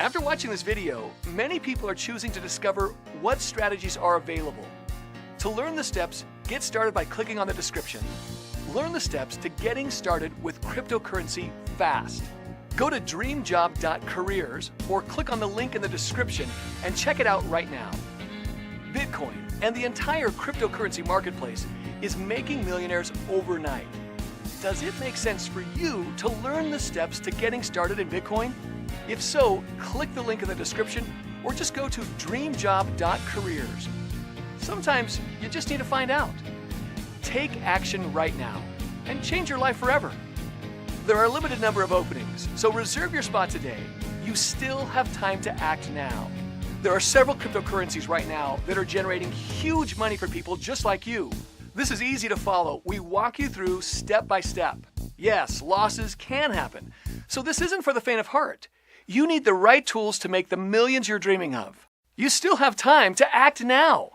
After watching this video, many people are choosing to discover what strategies are available. To learn the steps, get started by clicking on the description. Learn the steps to getting started with cryptocurrency fast. Go to dreamjob.careers or click on the link in the description and check it out right now. Bitcoin and the entire cryptocurrency marketplace is making millionaires overnight. Does it make sense for you to learn the steps to getting started in Bitcoin? If so, click the link in the description or just go to dreamjob.careers. Sometimes you just need to find out. Take action right now and change your life forever. There are a limited number of openings, so reserve your spot today. You still have time to act now. There are several cryptocurrencies right now that are generating huge money for people just like you. This is easy to follow. We walk you through step by step. Yes, losses can happen. So this isn't for the faint of heart. You need the right tools to make the millions you're dreaming of. You still have time to act now.